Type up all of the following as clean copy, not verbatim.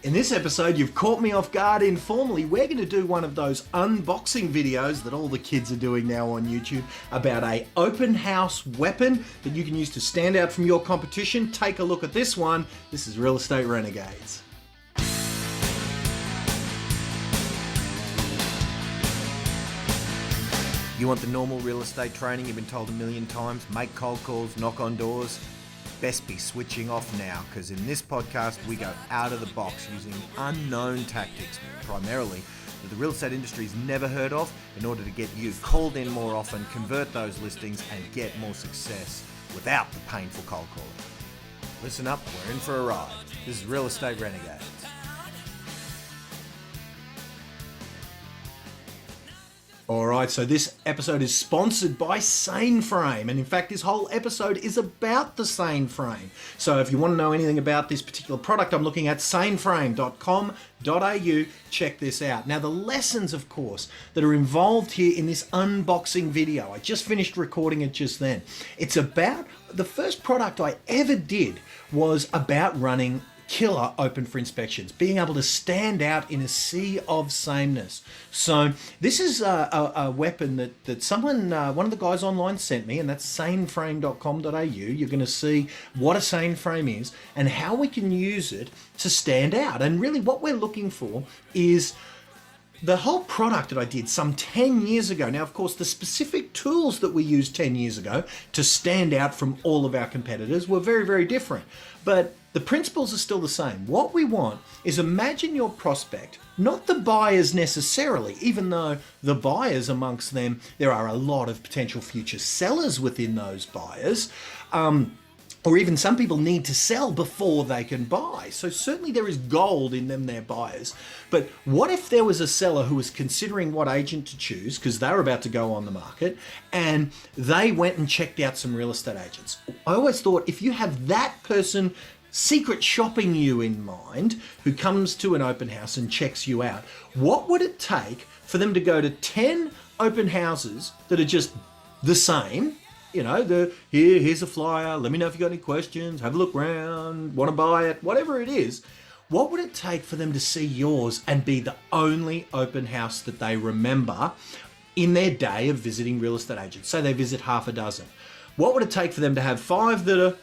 In this episode, you've caught me off guard informally. We're going to do one of those unboxing videos that all the kids are doing now on YouTube about a open house weapon that you can use to stand out from your competition. Take a look at this one. This is Real Estate Renegades. You want the normal real estate training you've been told a million times? Make cold calls, knock on doors. Best be switching off now, because in this podcast we go out of the box using unknown tactics, primarily that the real estate industry's never heard of, in order to get you called in more often, convert those listings and get more success without the painful cold calling. Listen up, we're in for a ride. This is Real Estate Renegades. Alright, so this episode is sponsored by Sane, and in fact this whole episode is about the Sane. So if you want to know anything about this particular product I'm looking at, saneframe.com.au, check this out. Now the lessons, of course, that are involved here in this unboxing video, I just finished recording it just then. It's about, the first product I ever did was about running killer open for inspections, being able to stand out in a sea of sameness. So this is a weapon that someone, one of the guys online sent me, and that's saneframe.com.au. You're going to see what a sane frame is and how we can use it to stand out. And really what we're looking for is the whole product that I did some 10 years ago. Now, of course, the specific tools that we used 10 years ago to stand out from all of our competitors were very, very different. But the principles are still the same. What we want is, imagine your prospect, not the buyers necessarily, even though the buyers amongst them, there are a lot of potential future sellers within those buyers. Or even some people need to sell before they can buy. So certainly there is gold in them, their buyers. But what if there was a seller who was considering what agent to choose because they're about to go on the market, and they went and checked out some real estate agents? I always thought, if you have that person secret shopping you in mind, who comes to an open house and checks you out, what would it take for them to go to 10 open houses that are just the same? You know, here's a flyer, let me know if you got any questions, have a look around, want to buy it, whatever it is. What would it take for them to see yours and be the only open house that they remember in their day of visiting real estate agents? Say they visit half a dozen. What would it take for them to have 5 that are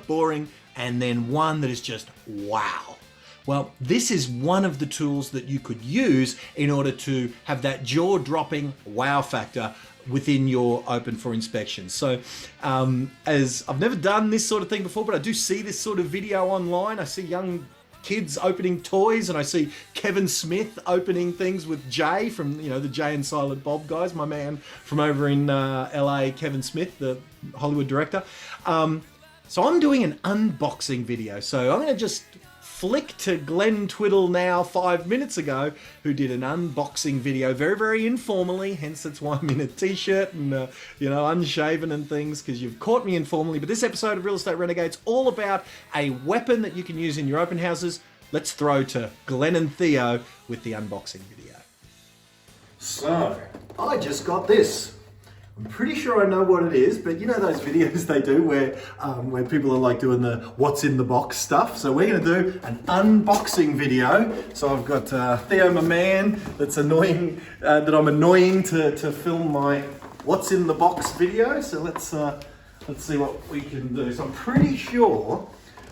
boring and then 1 that is just wow? Well, this is one of the tools that you could use in order to have that jaw-dropping wow factor within your open for inspection. So as I've never done this sort of thing before, but I do see this sort of video online. I see young kids opening toys, and I see Kevin Smith opening things with Jay from, you know, the Jay and Silent Bob guys, my man from over in LA, Kevin Smith, the Hollywood director. So I'm doing an unboxing video. So I'm going to just flick to Glenn Twiddle now 5 minutes ago, who did an unboxing video very, very informally. Hence, that's why I'm in a t-shirt and, you know, unshaven and things, because you've caught me informally. But this episode of Real Estate Renegades, all about a weapon that you can use in your open houses. Let's throw to Glenn and Theo with the unboxing video. So, I just got this. I'm pretty sure I know what it is, but you know those videos they do where people are like doing the what's in the box stuff? So we're going to do an unboxing video. So I've got Theo, my man, that's annoying, that I'm annoying to film my what's in the box video. So let's see what we can do. So I'm pretty sure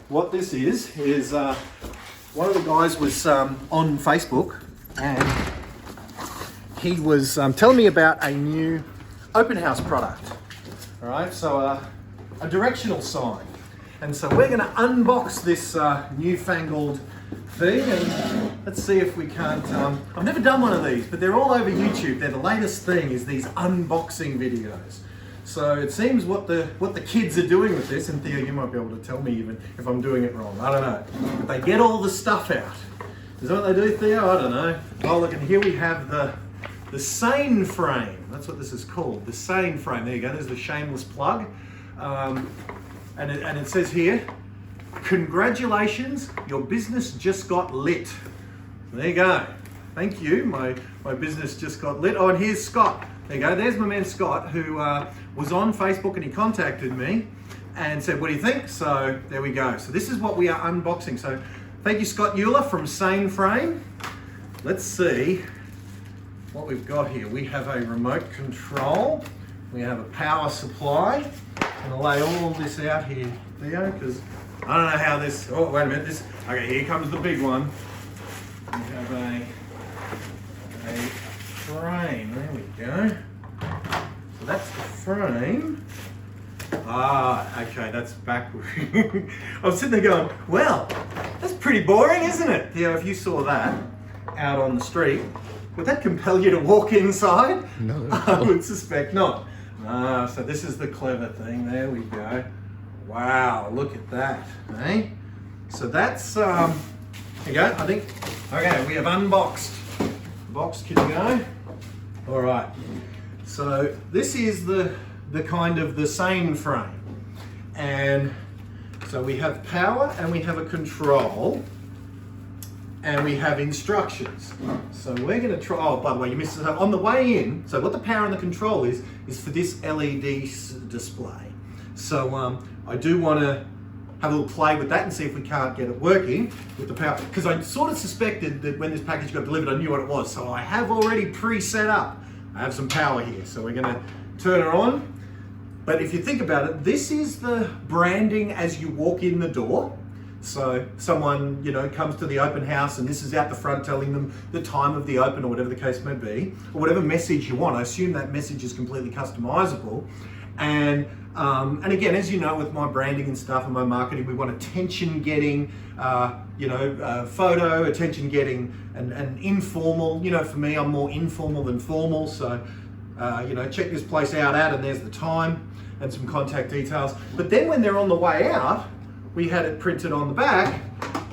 what this is one of the guys was on Facebook, and he was telling me about a new open house product. All right, so a directional sign. And so we're going to unbox this newfangled thing, and let's see if we can't, I've never done one of these, but they're all over YouTube. They're the latest thing, is these unboxing videos. So it seems what the kids are doing with this, and Theo, you might be able to tell me even if I'm doing it wrong, I don't know. But they get all the stuff out. Is that what they do, Theo? I don't know. Oh look, and here we have the Sane frame. That's what this is called, the Sane frame. There you go, there's the shameless plug. And it says here, congratulations, your business just got lit. There you go. Thank you, my business just got lit. Oh, and here's Scott. There you go, there's my man Scott, who was on Facebook, and he contacted me and said, what do you think? So there we go. So this is what we are unboxing. So Thank you, Scott Euler from Sane Frame. Let's see what we've got here. We have a remote control. We have a power supply. I'm going to lay all this out here, Theo, because I don't know how this... Oh, wait a minute. Okay, here comes the big one. We have a frame. There we go. So that's the frame. Okay, that's backward. I was sitting there going, well, that's pretty boring, isn't it? Theo, if you saw that out on the street, would that compel you to walk inside? No. I would suspect not. So this is the clever thing. There we go. Wow, look at that, eh? So that's, there you go, I think, okay, we have unboxed. Box, can you go? All right, so this is the kind of the Sane frame. And so we have power and we have a control and we have instructions. So we're gonna try, oh, by the way, you missed it. On the way in, so what the power and the control is for this LED display. So I do wanna have a little play with that and see if we can't get it working with the power. Because I sort of suspected that when this package got delivered, I knew what it was. So I have already pre-set up. I have some power here. So we're gonna turn it on. But if you think about it, this is the branding as you walk in the door. So someone, you know, comes to the open house and this is out the front telling them the time of the open or whatever the case may be, or whatever message you want. I assume that message is completely customizable. And again, as you know, with my branding and stuff and my marketing, we want attention-getting, photo, attention-getting, and informal. You know, for me, I'm more informal than formal. So, check this place out at, and there's the time and some contact details. But then when they're on the way out, we had it printed on the back,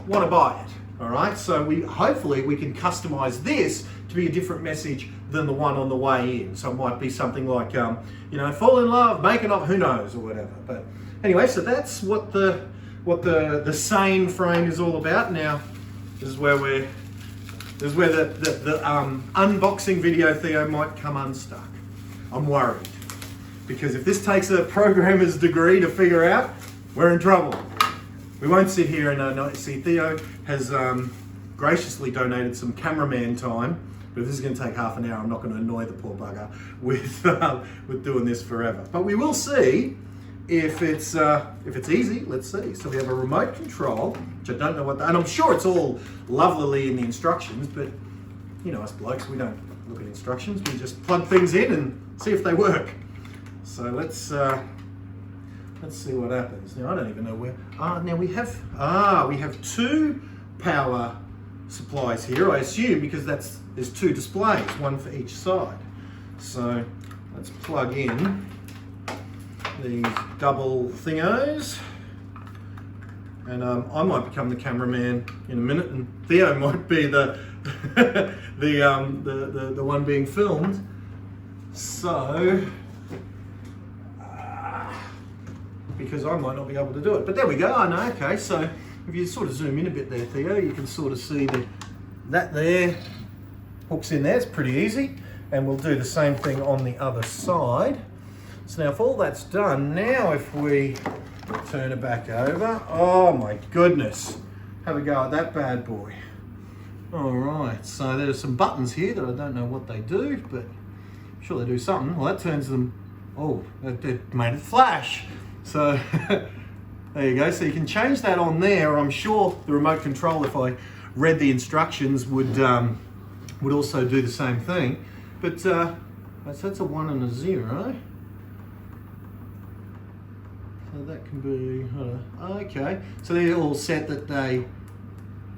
want to buy it. All right, so hopefully we can customize this to be a different message than the one on the way in. So it might be something like, fall in love, make it up, who knows, or whatever. But anyway, so that's what the Sane frame is all about. Now, this is where the unboxing video, Theo, might come unstuck. I'm worried because if this takes a programmer's degree to figure out, we're in trouble. We won't sit here and see. Theo has graciously donated some cameraman time, but if this is going to take half an hour, I'm not going to annoy the poor bugger with doing this forever. But we will see if it's easy. Let's see. So we have a remote control, which I don't know what, and I'm sure it's all lovelily in the instructions, but you know, us blokes, we don't look at instructions. We just plug things in and see if they work. So let's see what happens. Now I don't even know where. Now we have two power supplies here, I assume, because there's two displays, one for each side. So let's plug in these double thingos, and I might become the cameraman in a minute, and Theo might be the the one being filmed. So. Because I might not be able to do it. But there we go, I know, okay, so if you sort of zoom in a bit there, Theo, you can sort of see that there hooks in there, it's pretty easy. And we'll do the same thing on the other side. So now if all that's done, now if we turn it back over, oh my goodness, have a go at that bad boy. All right, so there's some buttons here that I don't know what they do, but I'm sure they do something. Well, that turns them, oh, it made it flash. So there you go. So you can change that on there. I'm sure the remote control, if I read the instructions, would also do the same thing. But so that's a 1 and a 0. So that can be okay. So they're all set that they.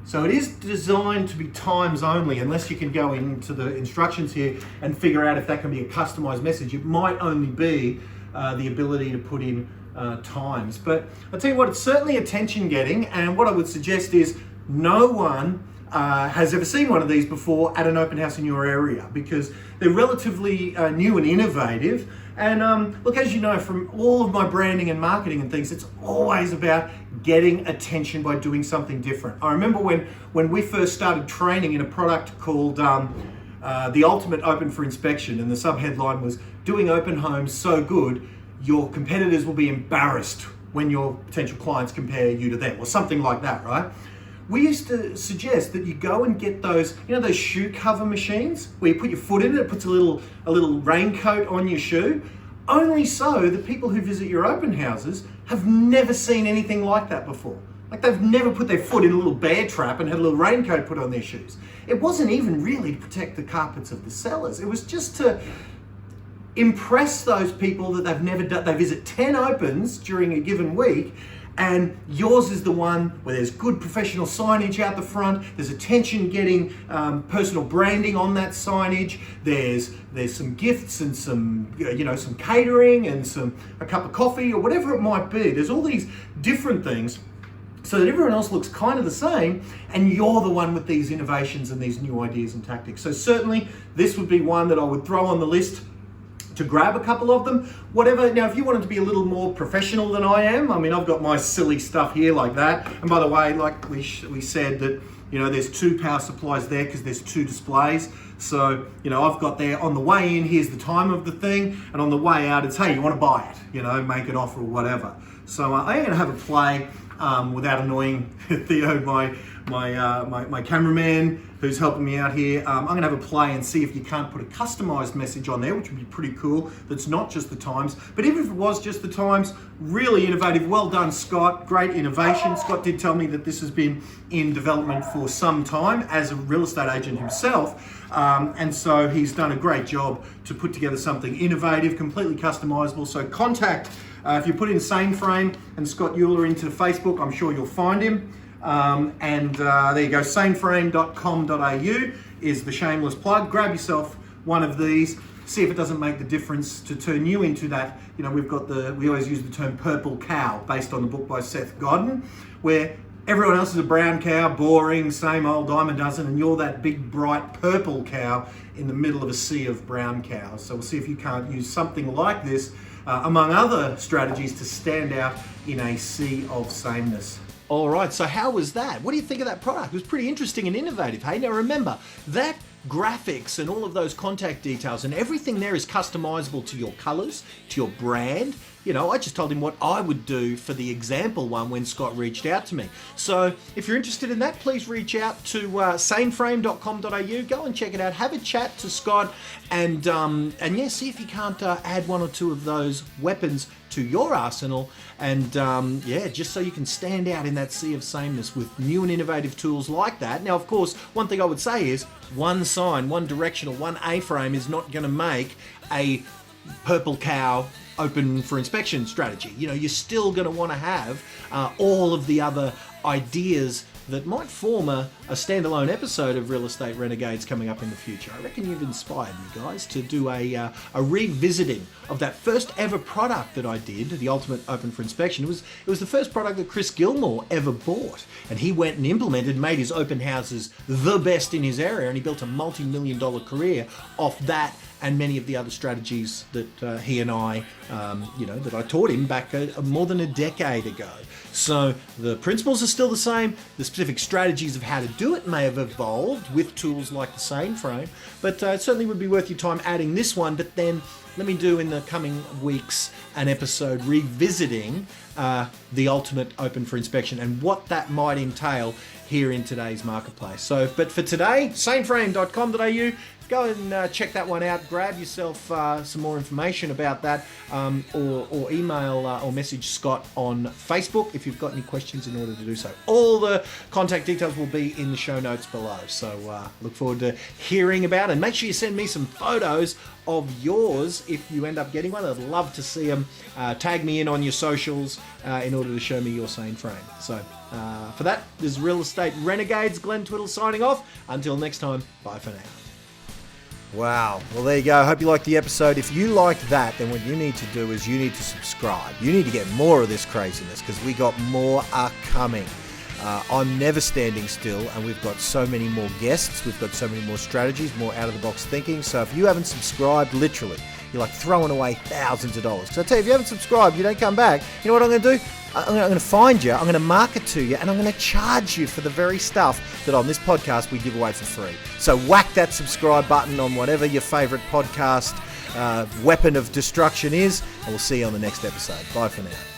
So it is designed to be times only, unless you can go into the instructions here and figure out if that can be a customized message. It might only be the ability to put in times. But I'll tell you what, it's certainly attention getting, and what I would suggest is no one has ever seen one of these before at an open house in your area, because they're relatively new and innovative. And look, as you know from all of my branding and marketing and things, it's always about getting attention by doing something different. I remember when we first started training in a product called The Ultimate Open for Inspection, and the subheadline was, "Doing open homes so good, your competitors will be embarrassed when your potential clients compare you to them," or something like that, right? we used to suggest that you go and get those, those shoe cover machines where you put your foot in it, it puts a little raincoat on your shoe. Only so the people who visit your open houses have never seen anything like that before. Like they've never put their foot in a little bear trap and had a little raincoat put on their shoes. It wasn't even really to protect the carpets of the cellars. It was just to impress those people that they've never done. They visit 10 opens during a given week, and yours is the one where there's good professional signage out the front. There's attention getting personal branding on that signage. There's some gifts and some some catering and a cup of coffee or whatever it might be. There's all these different things so that everyone else looks kind of the same, and you're the one with these innovations and these new ideas and tactics. So certainly this would be one that I would throw on the list to grab a couple of them. Whatever. Now, if you wanted to be a little more professional than I am, I mean, I've got my silly stuff here like that. And by the way, like we said that, there's 2 power supplies there because there's 2 displays. So, I've got there on the way in, here's the time of the thing. And on the way out, it's, hey, you want to buy it? Make an offer or whatever. So I am going to have a play without annoying Theo, my cameraman who's helping me out here. I'm going to have a play and see if you can't put a customized message on there, which would be pretty cool. That's not just the times, but even if it was just the times, really innovative. Well done, Scott. Great innovation. Scott did tell me that this has been in development for some time as a real estate agent himself. And so he's done a great job to put together something innovative, completely customizable. So contact, if you put in Sane Frame and Scott Euler into Facebook, I'm sure you'll find him. There you go, saneframe.com.au is the shameless plug. Grab yourself one of these, see if it doesn't make the difference to turn you into that. We always use the term purple cow based on the book by Seth Godin, where everyone else is a brown cow, boring, same old dime a dozen, and you're that big bright purple cow in the middle of a sea of brown cows. So we'll see if you can't use something like this, among other strategies, to stand out in a sea of sameness. All right, so how was that? What do you think of that product? It was pretty interesting and innovative, hey? Now remember, that graphics and all of those contact details and everything there is customizable to your colors, to your brand. I just told him what I would do for the example one when Scott reached out to me. So if you're interested in that, please reach out to saneframe.com.au. Go and check it out. Have a chat to Scott and see if you can't add 1 or 2 of those weapons to your arsenal, and just so you can stand out in that sea of sameness with new and innovative tools like that. Now, of course, one thing I would say is one sign, one directional, one A-frame is not going to make a purple cow open for inspection strategy. You're still going to want to have all of the other ideas that might form a standalone episode of Real Estate Renegades coming up in the future. I reckon you've inspired me, guys, to do a revisiting of that first ever product that I did, the Ultimate Open for Inspection. It was the first product that Chris Gilmore ever bought, and he went and implemented, made his open houses the best in his area, and he built a multi-million-dollar career off that and many of the other strategies that he and I, that I taught him back more than a decade ago. So the principles are still the same. The specific strategies of how to do it may have evolved with tools like the Sane Frame, but it certainly would be worth your time adding this one. But then let me do in the coming weeks an episode revisiting the Ultimate Open for Inspection and what that might entail here in today's marketplace. But for today, saneframe.com.au. Go and check that one out. Grab yourself some more information about that, or email or message Scott on Facebook if you've got any questions in order to do so. All the contact details will be in the show notes below. So look forward to hearing about it. And make sure you send me some photos of yours if you end up getting one. I'd love to see them. Tag me in on your socials in order to show me your Sane Frame. So for that, this is Real Estate Renegades. Glenn Twiddle signing off. Until next time, bye for now. Wow. Well, there you go. I hope you liked the episode. If you liked that, then what you need to do is you need to subscribe. You need to get more of this craziness because we got more are coming. I'm never standing still, and we've got so many more guests. We've got so many more strategies, more out-of-the-box thinking. So if you haven't subscribed, literally, you're like throwing away thousands of dollars. So I tell you, if you haven't subscribed, you don't come back. You know what I'm going to do? I'm going to find you, I'm going to market to you, and I'm going to charge you for the very stuff that on this podcast we give away for free. So whack that subscribe button on whatever your favorite podcast weapon of destruction is, and we'll see you on the next episode. Bye for now.